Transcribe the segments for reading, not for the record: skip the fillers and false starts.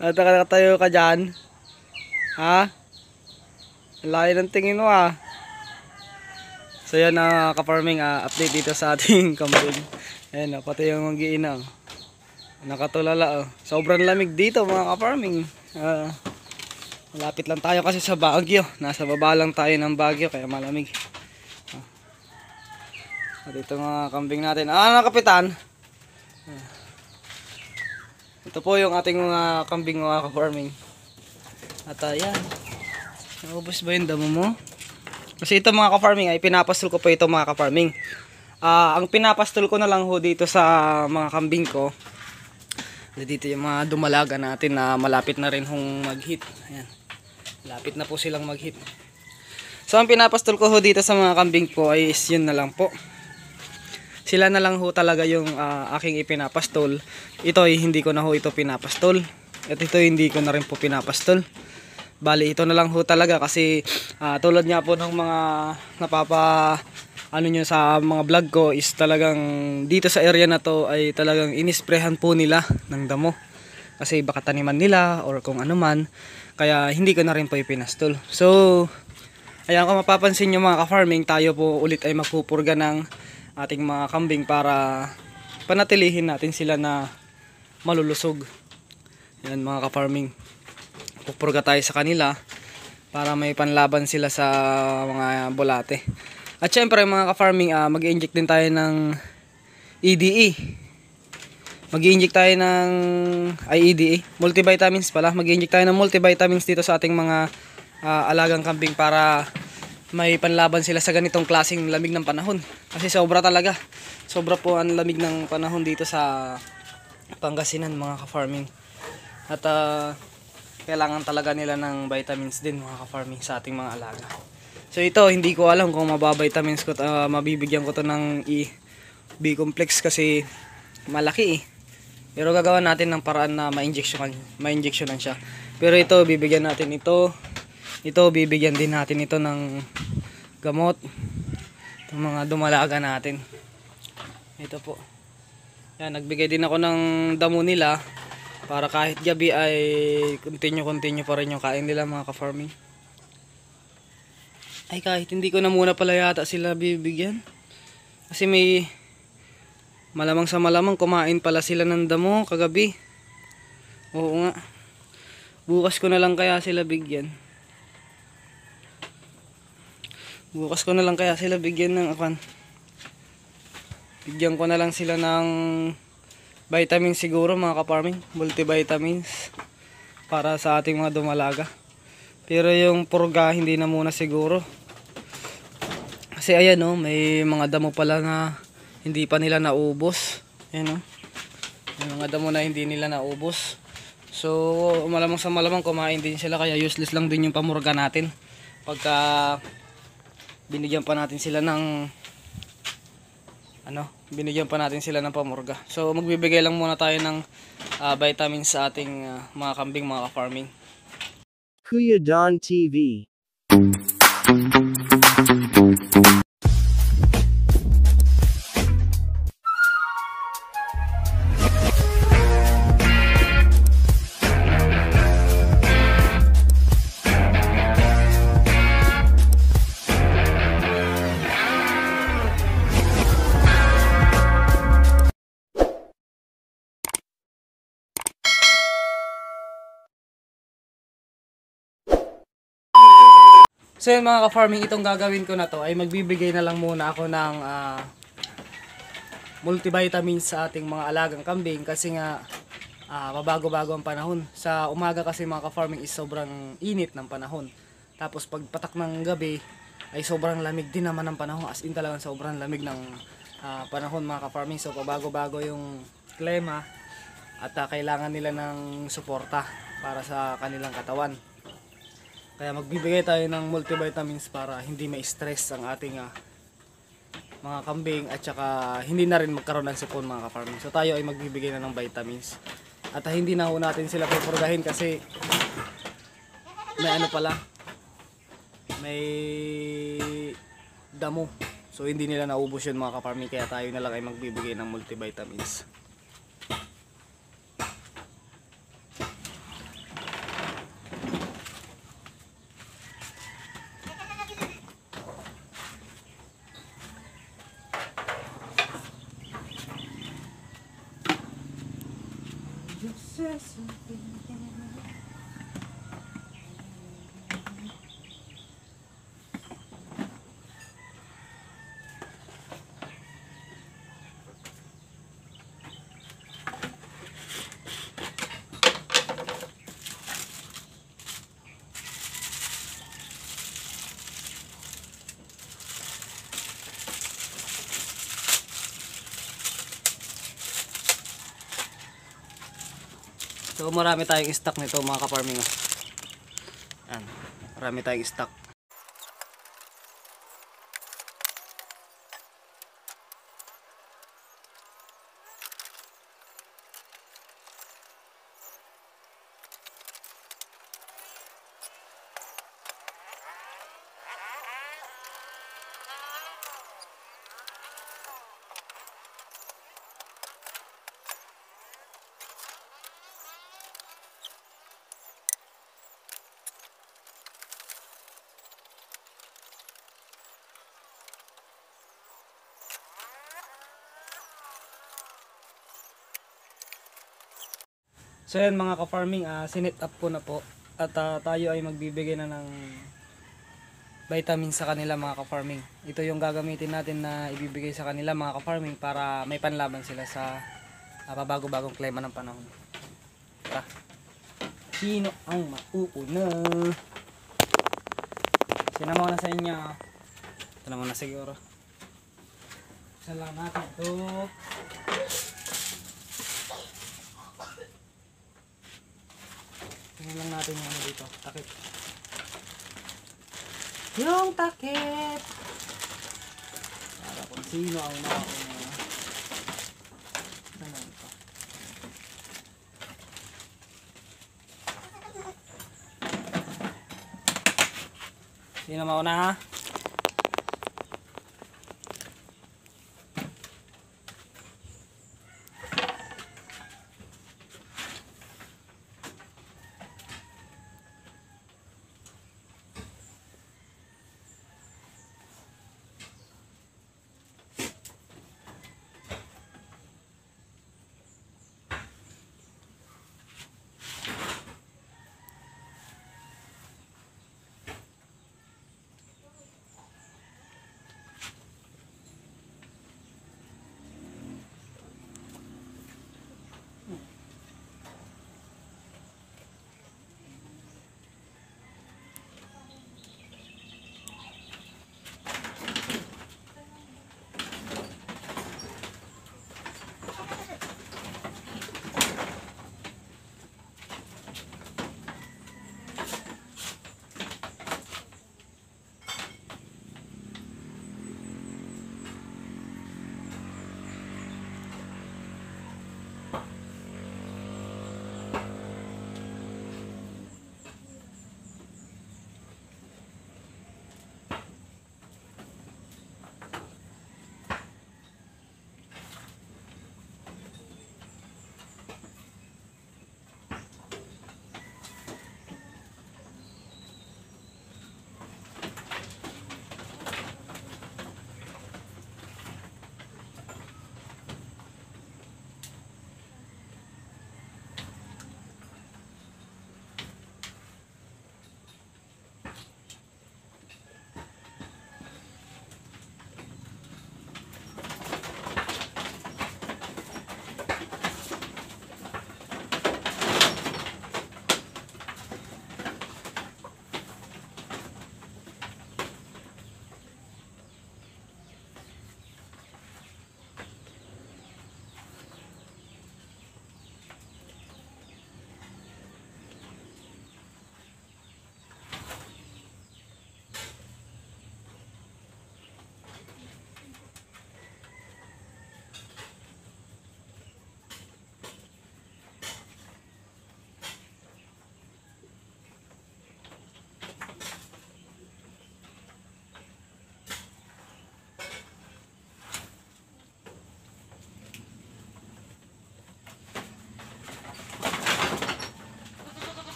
At nakatayo ka dyan. Ha? Layo ng tingin mo ah. So yan na ka-farming, update dito sa ating kambing. Ayan o, pati yung mag-iina. Nakatulala o. Sobrang lamig dito mga ka-farming. Malapit lang tayo kasi sa Baguio. Nasa baba lang tayo ng Baguio kaya malamig. At ito mga kambing natin. Kapitan. Ito po yung ating mga kambing mga ka-farming. At yan. Naubos ba yung damo mo? Kasi ito mga ka-farming ay pinapastol ko po ito mga ka-farming. Ang pinapastol ko na lang ho dito sa mga kambing ko. Dito yung mga dumalaga natin na malapit na rin hong mag-hit. Ayan. Malapit na po silang mag-hit. So ang pinapastol ko ho dito sa mga kambing ko ay yun na lang po. Sila na lang ho talaga yung aking ipinapastol. Ito ay hindi ko na ho ito pinapastol. At ito hindi ko na rin po pinapastol. Bali ito na lang ho talaga kasi tulad nga po ng mga nyo sa mga vlog ko is talagang dito sa area na to ay talagang inisprehan po nila ng damo. Kasi baka taniman nila or kung ano man. Kaya hindi ko na rin po ipinastol. So ayan, kung mapapansin nyo mga ka-farming, tayo po ulit ay magpupurga ng ating mga kambing para panatilihin natin sila na malulusog. Yan mga ka-farming, pupurga tayo sa kanila para may panlaban sila sa mga bulate. At syempre mga ka-farming, mag-i-inject din tayo ng EDE. Mag-i-inject tayo ng EDE, multivitamins pala. Mag-i-inject tayo ng multivitamins dito sa ating mga alagang kambing para may panlaban sila sa ganitong klaseng lamig ng panahon. Kasi sobra talaga. Sobra po ang lamig ng panahon dito sa Pangasinan mga ka-farming. At kailangan talaga nila ng vitamins din mga ka-farming sa ating mga alaga. So ito, hindi ko alam kung mababitamins ko, mabibigyan ko to ng B-complex kasi malaki eh. Pero gagawa natin ng paraan na ma-injectionan siya. Pero ito, bibigyan natin ito. Ito, bibigyan din natin ito ng gamot. Itong mga dumalaga natin. Ito po. Yan, nagbigay din ako ng damo nila para kahit gabi ay continue pa rin yung kain nila mga ka-farming. Ay, kahit hindi ko na muna pala yata sila bibigyan. Kasi may malamang sa malamang kumain pala sila ng damo kagabi. Oo nga. Bukas ko na lang kaya sila bigyan. Bukas ko na lang kaya sila bigyan ng bigyan ko na lang sila ng vitamins siguro mga ka-farming, multivitamins para sa ating mga dumalaga. Pero yung purga hindi na muna siguro. Kasi ayan may mga damo pala na hindi pa nila naubos. Ayan may mga damo na hindi nila naubos. So malamang sa malamang kumain din sila kaya useless lang din yung pamurga natin. Pagka binigyan pa natin sila ng pamurga. So magbibigay lang muna tayo ng vitamins sa ating mga kambing mga ka-farming. Kuya Don TV. So yun mga ka-farming, itong gagawin ko na to ay magbibigay na lang muna ako ng multivitamins sa ating mga alagang kambing kasi nga mabago-bago ang panahon. Sa umaga kasi mga ka-farming is sobrang init ng panahon. Tapos pagpatak ng gabi ay sobrang lamig din naman ng panahon. As in talagang sobrang lamig ng panahon mga ka-farming. So pabago-bago yung klima at kailangan nila ng suporta para sa kanilang katawan. Kaya magbibigay tayo ng multivitamins para hindi ma-stress ang ating mga kambing at saka hindi na rin magkaroon ng sipon mga ka-farming. So tayo ay magbibigay na ng vitamins. At hindi na ho natin sila pupurgahin kasi may damo. So hindi nila naubos yun mga ka-farming kaya tayo na lang ay magbibigay ng multivitamins. So marami tayong stock nito mga ka-farming. Yan. Marami tayong stock. So yan mga ka-farming, sinet up ko na po at tayo ay magbibigay na ng vitamins sa kanila mga ka-farming. Ito yung gagamitin natin na ibibigay sa kanila mga ka-farming para may panlaban sila sa pabago-bagong klima ng panahon. Tara. Sino ang mauuna? Sino muna sa inyo? Ito na muna siguro. Salamat ito. Tingnan lang natin yung ano dito, takip. Yung takip! Para kung sino ang makauna. Saan ito? Sino mauna ha?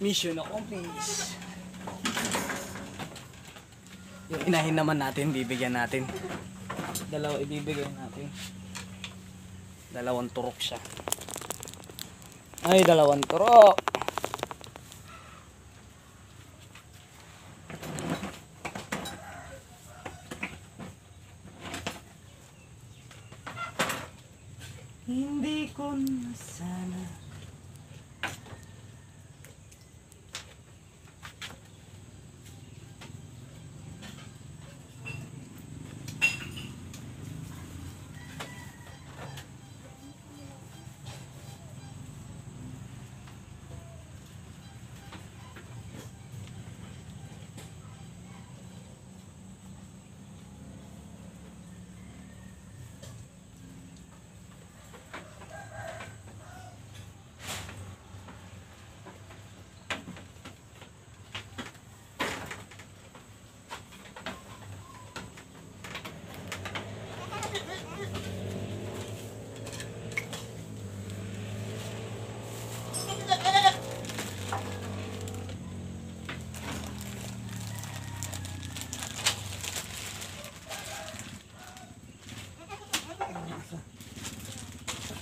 Mission accomplished. Yung inahin naman natin, bibigyan natin. Dalawa ibibigay natin. Dalawang turok siya. Ay, dalawang turok. Hindi ko na sana.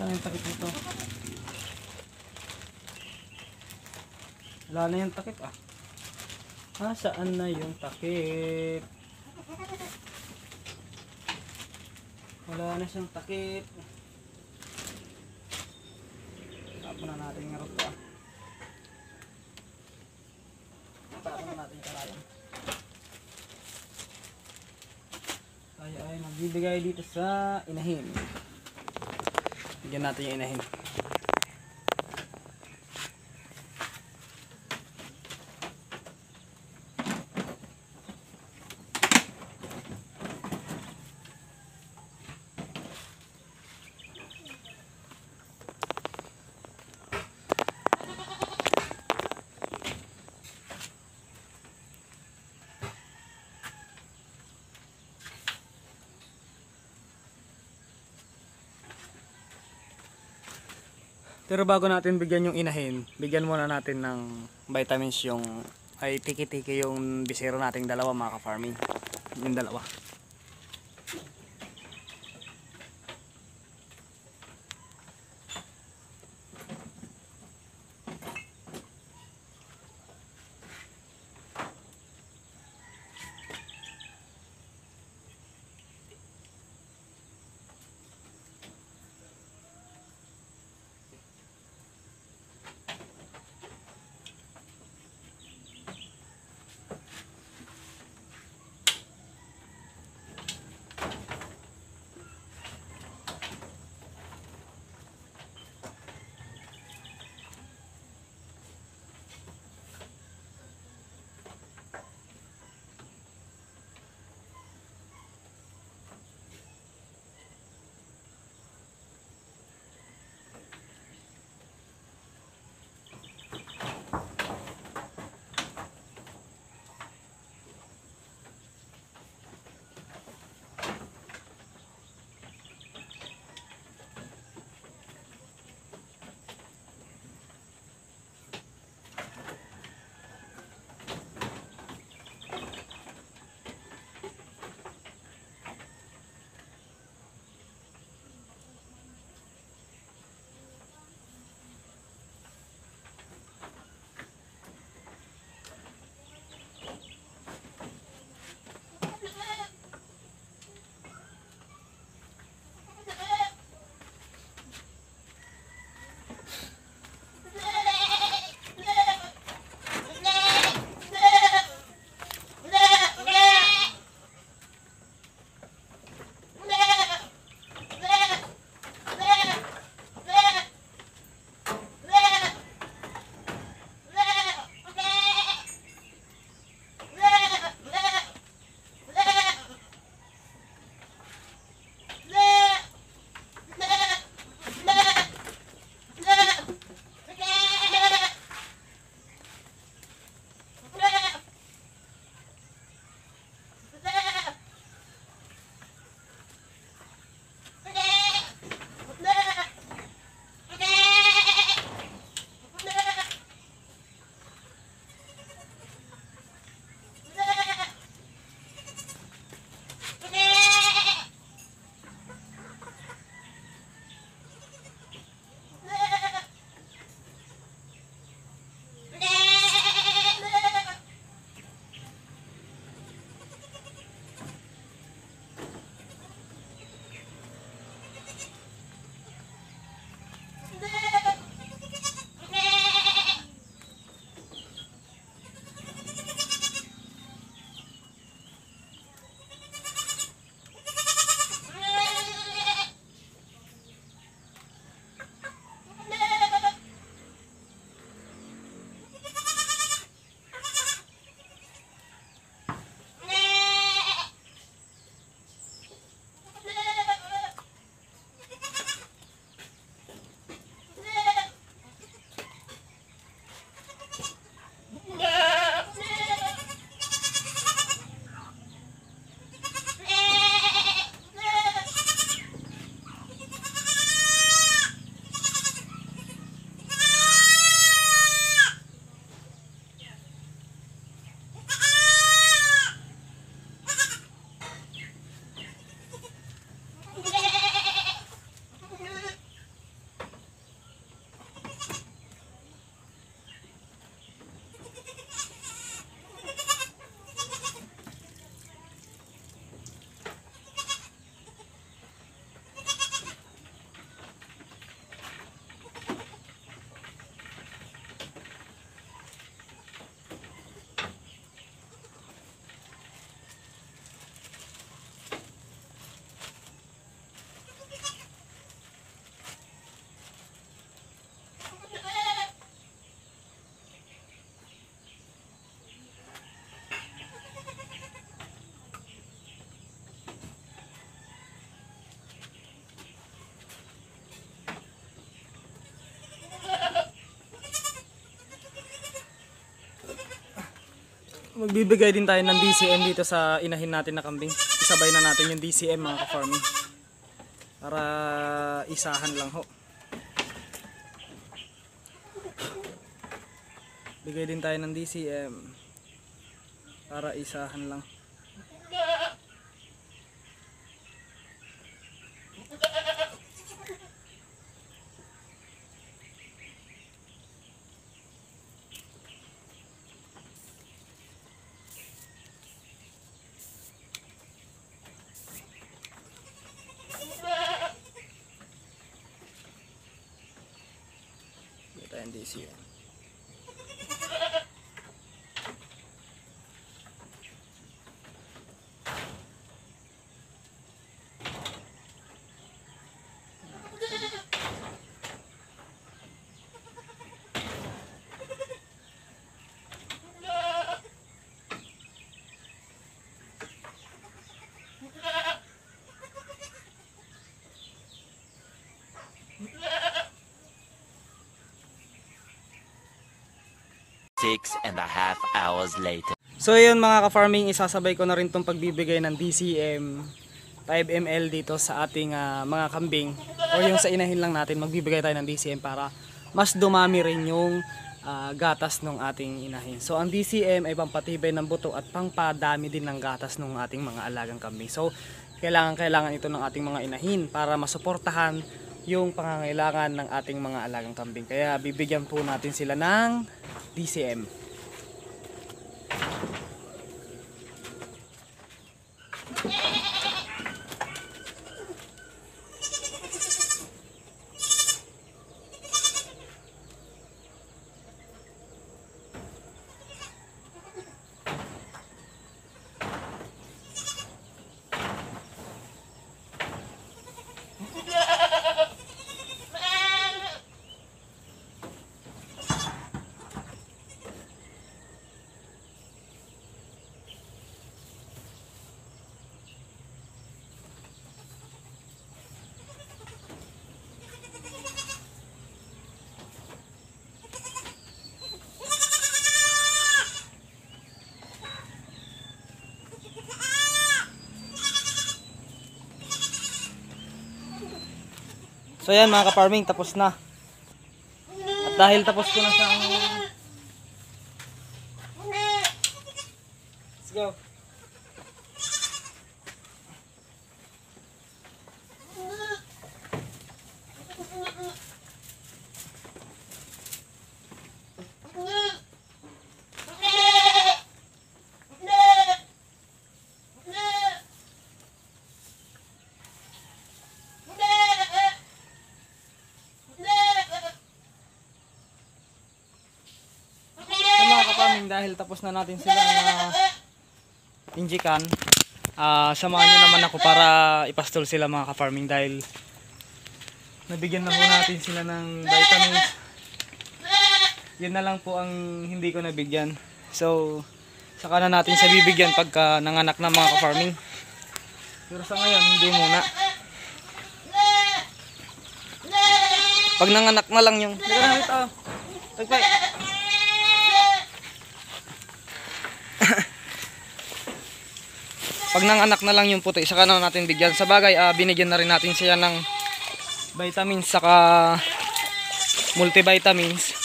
Saan yung takip nito? Wala na yung takip ah. Ah, saan na yung takip? Wala na siyang takip. Tapon na natin yung rito ah. Tapon na natin yung karayang. Tayo ay magbibigay dito sa inahin. Bigyan natin yung inahin. Pero bago natin bigyan yung inahin, bigyan muna natin ng vitamins yung ay tiki-tiki yung bisero nating dalawa mga ka-farming. Yung dalawa. Magbibigay din tayo ng DCM dito sa inahin natin na kambing. Isabay na natin yung DCM mga ka-farming. Para isahan lang ho. Bigay din tayo ng DCM. Para isahan lang. Bigay tayo ng DCM. Six and a half hours later. So yun mga ka-farming, isasabay ko na rin itong pagbibigay ng DCM 5 ml dito sa ating mga kambing. O yung sa inahin lang natin, magbibigay tayo ng DCM para mas dumami rin yung gatas ng ating inahin. So ang DCM ay pampatibay ng buto at pangpadami din ng gatas ng ating mga alagang kambing. So kailangan ito ng ating mga inahin para masuportahan yung pangangailangan ng ating mga alagang kambing. Kaya bibigyan po natin sila ng DCM. So yan mga ka-farming, tapos na. At dahil tapos ko na sa let's go. Dahil tapos na natin silang injikan, samahan nyo naman ako para ipastol sila mga ka-farming dahil nabigyan na po natin sila ng vitamins. Yun na lang po ang hindi ko nabigyan. So saka na natin siya bibigyan pagka nanganak na mga ka-farming. Pero sa ngayon hindi muna. Pag nanganak na lang yung pag nanganak na lang yung puti, saka na natin bigyan. Sa bagay, binigyan na rin natin siya ng vitamins saka multivitamins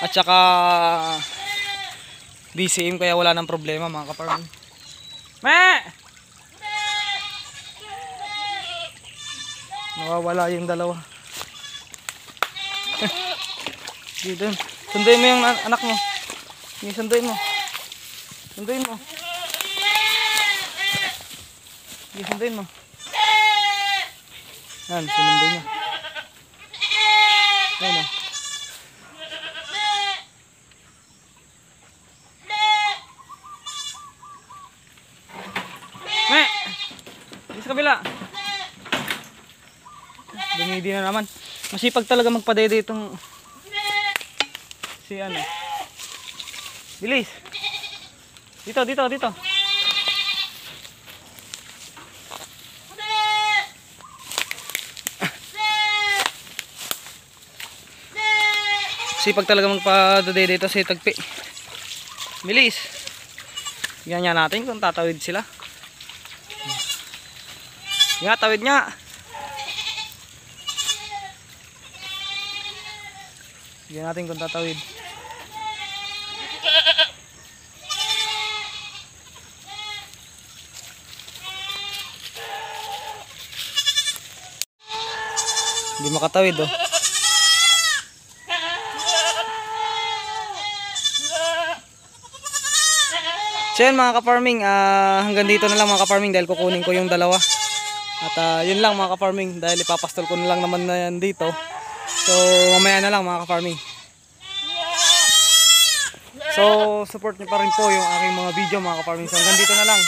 at saka DCM, kaya wala nang problema mga ka-farming. Nawawala yung dalawa. Dito. Sunduin mo yung anak mo. Sunduin mo. Sunduin mo. Sunduin mo. Yan, sinundo niya. Ayan o. Sa kabila. Dumidi na naman. Masipag talaga magpadede itong si ano. Bilis. Dito. Sipag talaga magpadede dito si Tagpi. Bilis. Ganyan natin kung tatawid sila. Nga, tawid nga. Ganyan natin kung tatawid. Hindi makatawid oh. So yun mga ka-farming, hanggang dito na lang mga ka-farming dahil kukunin ko yung dalawa. At yun lang mga ka-farming dahil ipapastol ko na lang naman na yan dito. So mamaya na lang mga ka-farming. So support nyo pa rin po yung aking mga video mga ka-farming. So hanggang dito na lang.